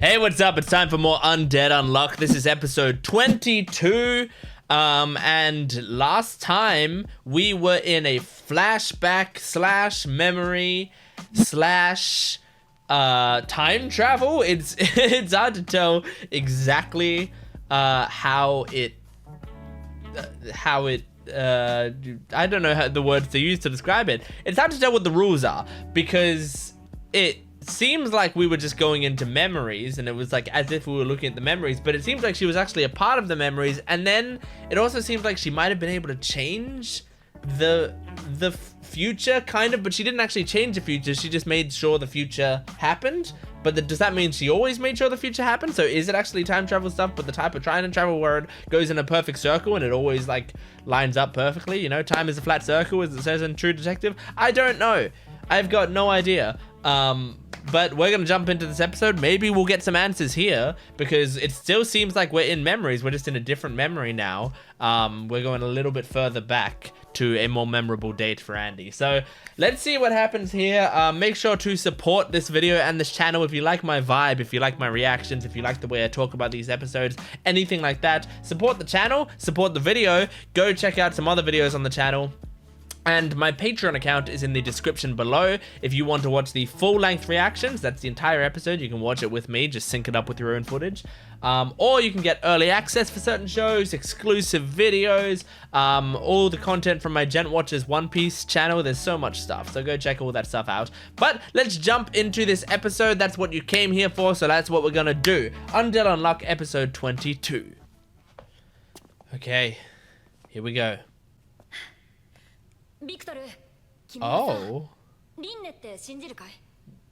Hey, what's up? It's time for more Undead Unluck. This is episode 22. And last time we were in a flashback slash memory slash time travel. It's hard to tell exactly how it I don't know how the words to use to describe it. It's hard to tell what the rules are because it seems like we were just going into memories and it was like as if we were looking at the memories, but it seems like she was actually a part of the memories, and then it also seems like she might have been able to change the future kind of, but she didn't actually change the future. She just made sure the future happened. But does that mean she always made sure the future happened? So is it actually time travel stuff, but the type of trying to travel where it goes in a perfect circle and it always like lines up perfectly? You know, time is a flat circle, as it says in True Detective. I don't know. I've got no idea. But we're gonna jump into this episode. Maybe we'll get some answers here because it still seems like we're in memories. We're just in a different memory now. We're going a little bit further back to a more memorable date for Andy. So let's see what happens here. Make sure to support this video and this channel if you like my vibe, if you like my reactions, if you like the way I talk about these episodes, anything like that. Support the channel, support the video. Go check out some other videos on the channel. And my Patreon account is in the description below. If you want to watch the full-length reactions, that's the entire episode. You can watch it with me, just sync it up with your own footage. Or you can get early access for certain shows, exclusive videos, all the content from my Gent Watchers One Piece channel. There's so much stuff, so go check all that stuff out. But let's jump into this episode. That's what you came here for, so that's what we're gonna do. Undead Unluck, episode 22. Okay, here we go. Oh.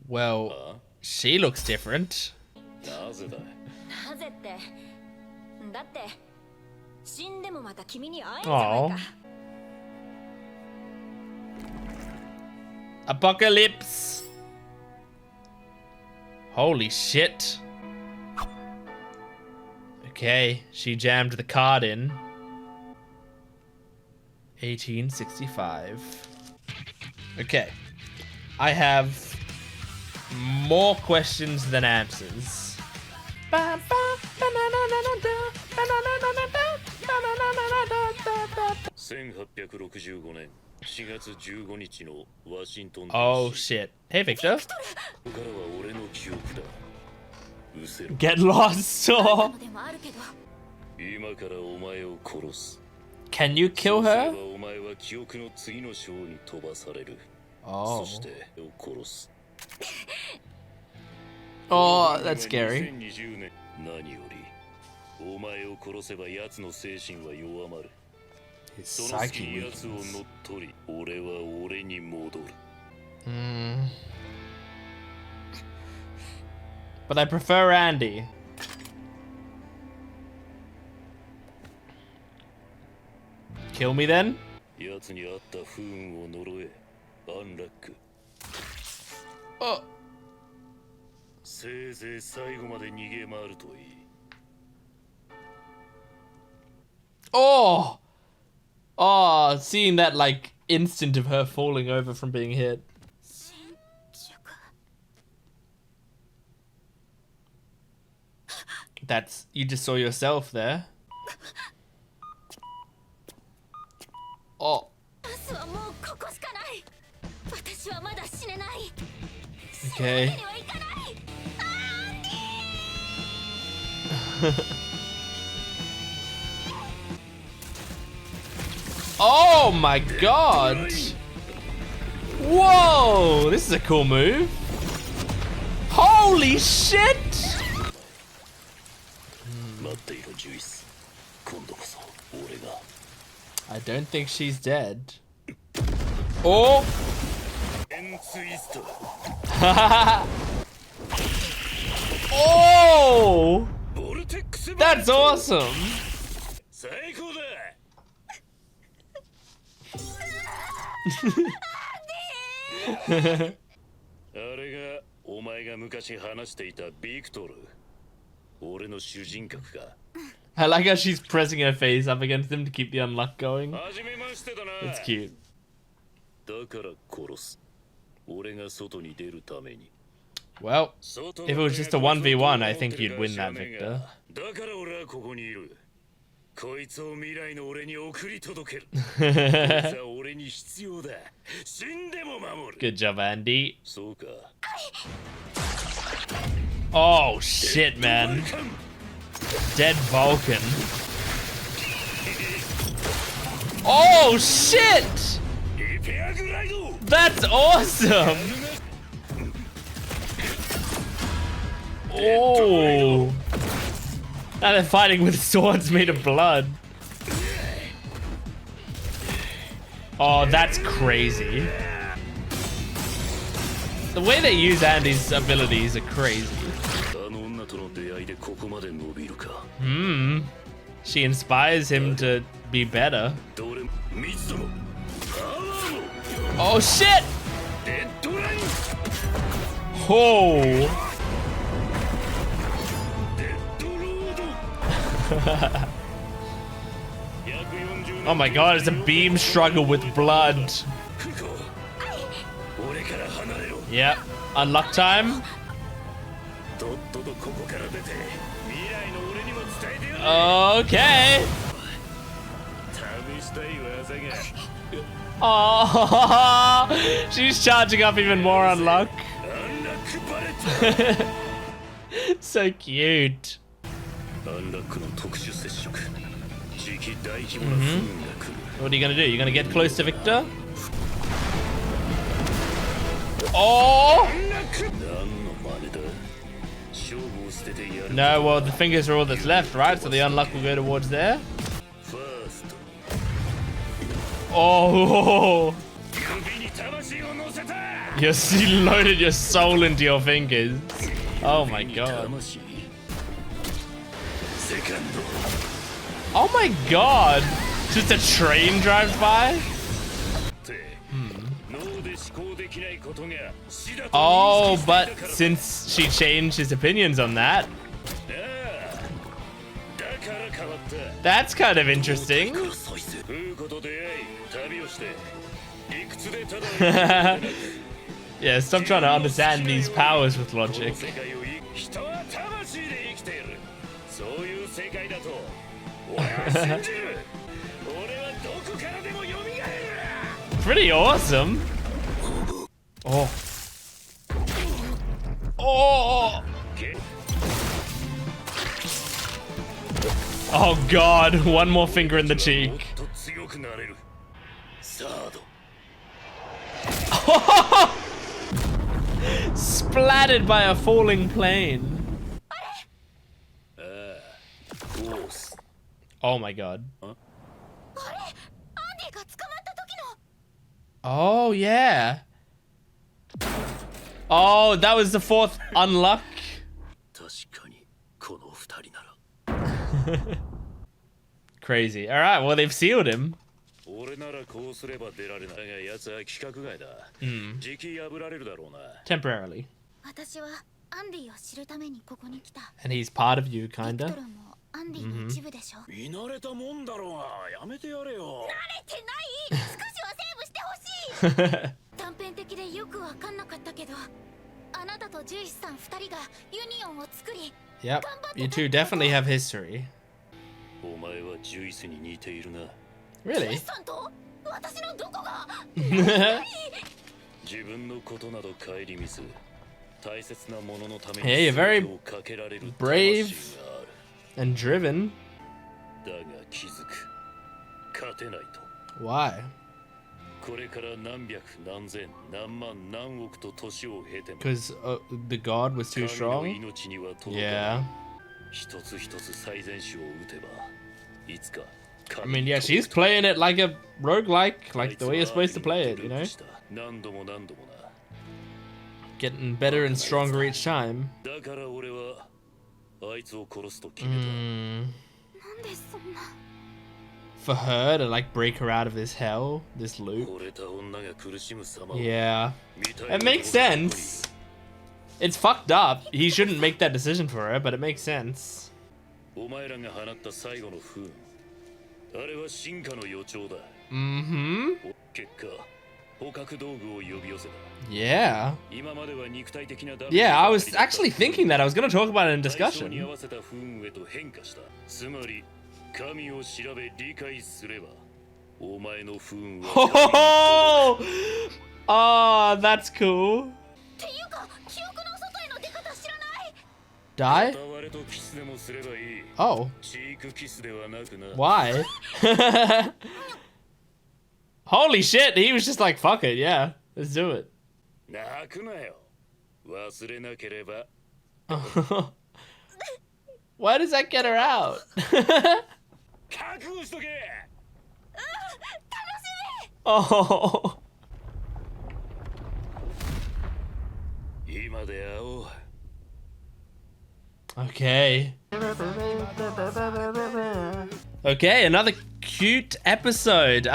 Well, she looks different. Oh. Apocalypse. Holy shit. Okay, she jammed the card in. 1865. Okay. I have more questions than answers. 1865年4月15日のワシントン Oh shit. Hey Victor. Get lost. Oh. Can you kill her? Oh. Oh, that's scary. His psyche weakens. But I prefer Andy. Kill me then? Oh. Oh! Oh, seeing that like instant of her falling over from being hit. That's, you just saw yourself there. Oh. Okay. Oh my god! Whoa! This is a cool move. Holy shit! I don't think she's dead. Oh! Oh! That's awesome! I like how she's pressing her face up against him to keep the unluck going. It's cute. Well, if it was just a 1v1, I think you'd win that, Victor. Good job, Andy. Oh, shit, man. Dead Vulcan. Oh, shit! That's awesome! Oh! Now they're fighting with swords made of blood. Oh, that's crazy. The way they use Andy's abilities are crazy. She inspires him to be better. Oh shit! Oh! Oh my god, it's a beam struggle with blood. Yep, unluck time. Okay. Oh, she's charging up even more unluck. So cute. What are you gonna do? You're gonna get close to Victor? Oh! No, well, the fingers are all that's left, right? So the unluck will go towards there. Oh! You loaded your soul into your fingers. Oh my god. Oh my god! Just a train drives by? Oh, but since she changed his opinions on that, that's kind of interesting. Yeah, stop trying to understand these powers with logic. Pretty awesome. Oh. Oh. Oh god, one more finger in the cheek. Splattered by a falling plane. Oh my god. Oh yeah. Oh, that was the fourth unluck. Crazy. All right, well they've sealed him. Temporarily. And he's part of you, kinda. Yep, you two definitely have history. Really? Hey, you're very brave and driven. Why? Because the god was too strong? Yeah. I mean, yeah, she's playing it like a roguelike, like the way you're supposed to play it, you know? Getting better and stronger each time. For her to like break her out of this hell, this loop. Yeah. It makes sense. It's fucked up. He shouldn't make that decision for her, but it makes sense. Mm-hmm. Yeah. Yeah, I was actually thinking that. I was going to talk about it in discussion. Oh, that's cool. Die? Oh. Why? Holy shit, he was just like, fuck it, yeah, let's do it. Why does that get her out? Oh. Okay. Okay, another cute episode.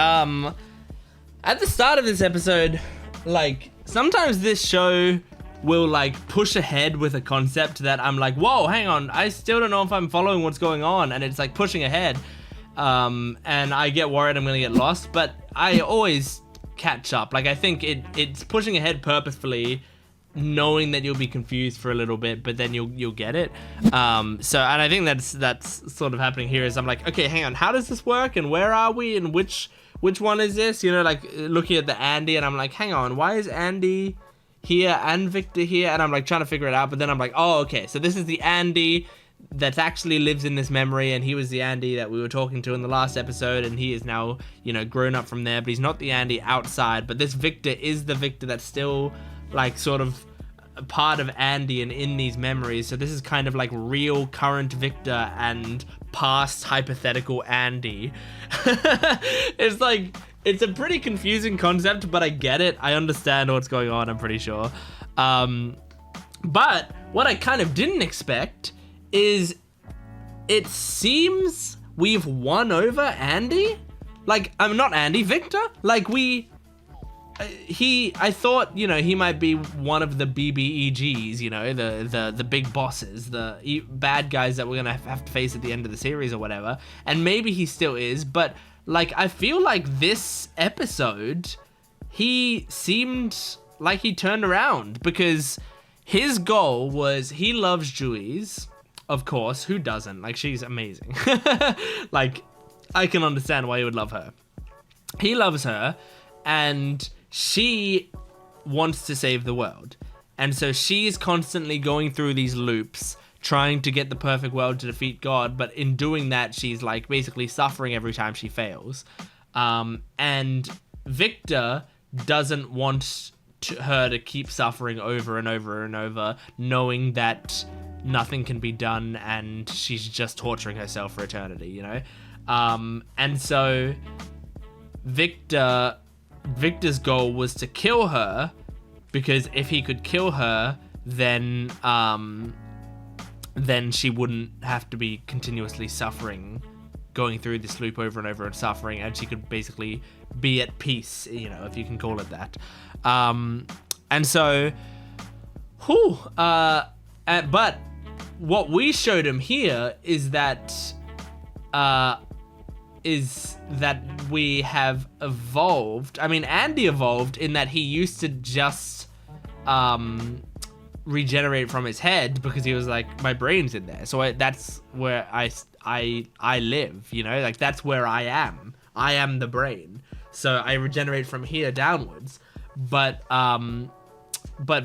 At the start of this episode, like, sometimes this show will, like, push ahead with a concept that I'm like, whoa, hang on, I still don't know if I'm following what's going on, and it's, like, pushing ahead. And I get worried I'm gonna get lost, but I always catch up. Like, I think it's pushing ahead purposefully, knowing that you'll be confused for a little bit, but then you'll get it. And I think that's sort of happening here. Is I'm like, okay, hang on, how does this work, and where are we, and which one is this? You know, like looking at the Andy, and I'm like, hang on, why is Andy here and Victor here? And I'm like trying to figure it out, but then I'm like, oh, okay, so this is the Andy that actually lives in this memory, and he was the Andy that we were talking to in the last episode, and he is now, you know, grown up from there, but he's not the Andy outside. But this Victor is the Victor that's still, like, sort of a part of Andy and in these memories. So this is kind of like real current Victor and past hypothetical Andy. It's like, it's a pretty confusing concept, but I get it. I understand what's going on, I'm pretty sure. But what I kind of didn't expect is it seems we've won over Andy. Like, I'm not Andy, Victor. Like, I thought, you know, he might be one of the BBEGs, you know, the big bosses, the bad guys that we're gonna have to face at the end of the series or whatever. And maybe he still is, but, like, I feel like this episode, he seemed like he turned around, because his goal was, he loves Juiz, of course, who doesn't? Like, she's amazing. Like, I can understand why you would love her. He loves her, and she wants to save the world. And so she's constantly going through these loops, trying to get the perfect world to defeat God, but in doing that, she's, like, basically suffering every time she fails. And Victor doesn't want her to keep suffering over and over and over, knowing that nothing can be done and she's just torturing herself for eternity, you know? And so Victor's goal was to kill her, because if he could kill her, then she wouldn't have to be continuously suffering, going through this loop over and over and suffering, and she could basically be at peace, you know, if you can call it that. And so, but what we showed him here is that we have evolved. I mean, Andy evolved in that he used to just regenerate from his head, because he was like, my brain's in there. So that's where I live, you know, like, that's where I am. I am the brain. So I regenerate from here downwards. But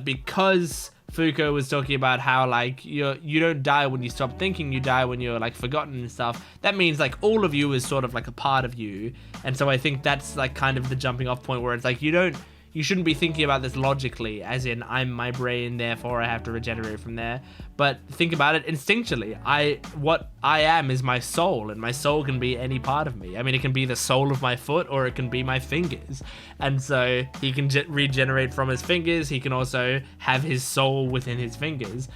because Fuko was talking about how, like, you don't die when you stop thinking, you die when you're, like, forgotten and stuff. That means, like, all of you is sort of like a part of you. And so I think that's, like, kind of the jumping off point, where it's like, you shouldn't be thinking about this logically, as in, I'm my brain, therefore I have to regenerate from there. But think about it instinctually. What I am is my soul, and my soul can be any part of me. I mean, it can be the sole of my foot, or it can be my fingers. And so he can regenerate from his fingers. He can also have his soul within his fingers.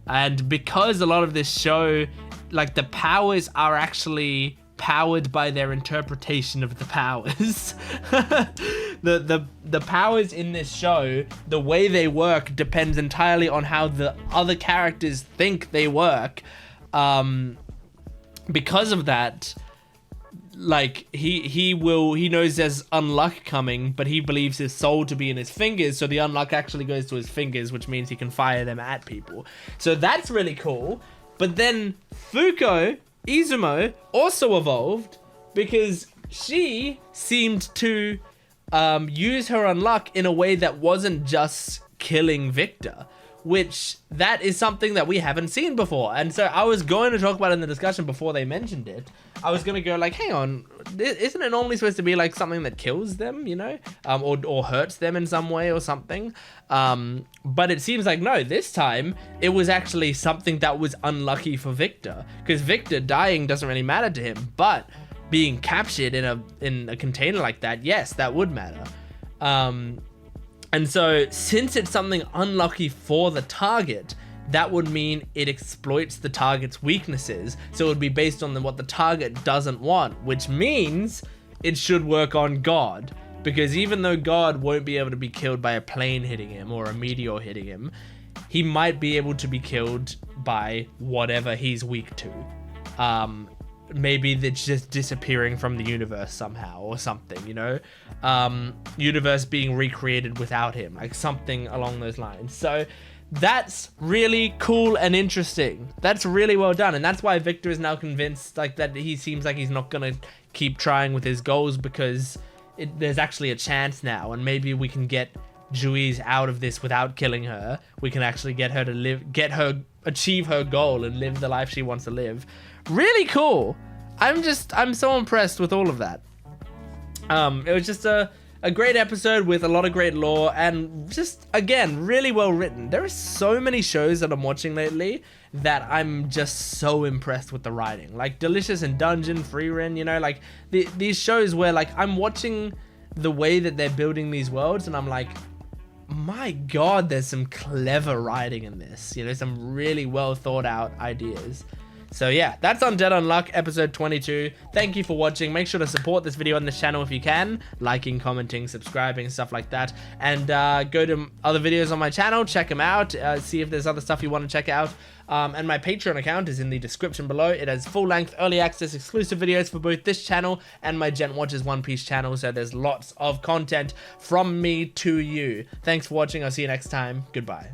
And because a lot of this show, like, the powers are actually powered by their interpretation of the powers. The powers in this show, the way they work depends entirely on how the other characters think they work. Because of that, like he knows there's unluck coming, but he believes his soul to be in his fingers, so the unluck actually goes to his fingers, which means he can fire them at people. So that's really cool. But then Izumo also evolved because she seemed to use her unluck in a way that wasn't just killing Vichtor, which that is something that we haven't seen before. And so I was going to talk about it in the discussion before they mentioned it. I was going to go like, hang on, isn't it normally supposed to be like something that kills them, you know, or hurts them in some way or something? But it seems like, no, this time it was actually something that was unlucky for Vichtor, because Vichtor dying doesn't really matter to him, but being captured in a container like that, yes, that would matter. And so since it's something unlucky for the target, that would mean it exploits the target's weaknesses. So it would be based on what the target doesn't want, which means it should work on God. Because even though God won't be able to be killed by a plane hitting him or a meteor hitting him, he might be able to be killed by whatever he's weak to. Maybe it's just disappearing from the universe somehow or something, you know? Universe being recreated without him, like something along those lines. So that's really cool and interesting. That's really well done. And that's why Vichtor is now convinced like that he seems like he's not going to keep trying with his goals, because there's actually a chance now. And maybe we can get Juiz out of this without killing her. We can actually get her to achieve her goal and live the life she wants to live. Really cool. I'm so impressed with all of that. It was just a great episode with a lot of great lore, and just, again, really well written. There are so many shows that I'm watching lately that I'm just so impressed with the writing. Like Delicious and Dungeon, Frieren, you know, like these shows where like I'm watching the way that they're building these worlds and I'm like, my God, there's some clever writing in this. You know, some really well thought out ideas. So yeah, that's Undead Unluck, episode 22. Thank you for watching. Make sure to support this video on this channel if you can. Liking, commenting, subscribing, stuff like that. And go to other videos on my channel, check them out, see if there's other stuff you want to check out. And my Patreon account is in the description below. It has full-length, early access, exclusive videos for both this channel and my Gent Watches One Piece channel. So there's lots of content from me to you. Thanks for watching. I'll see you next time. Goodbye.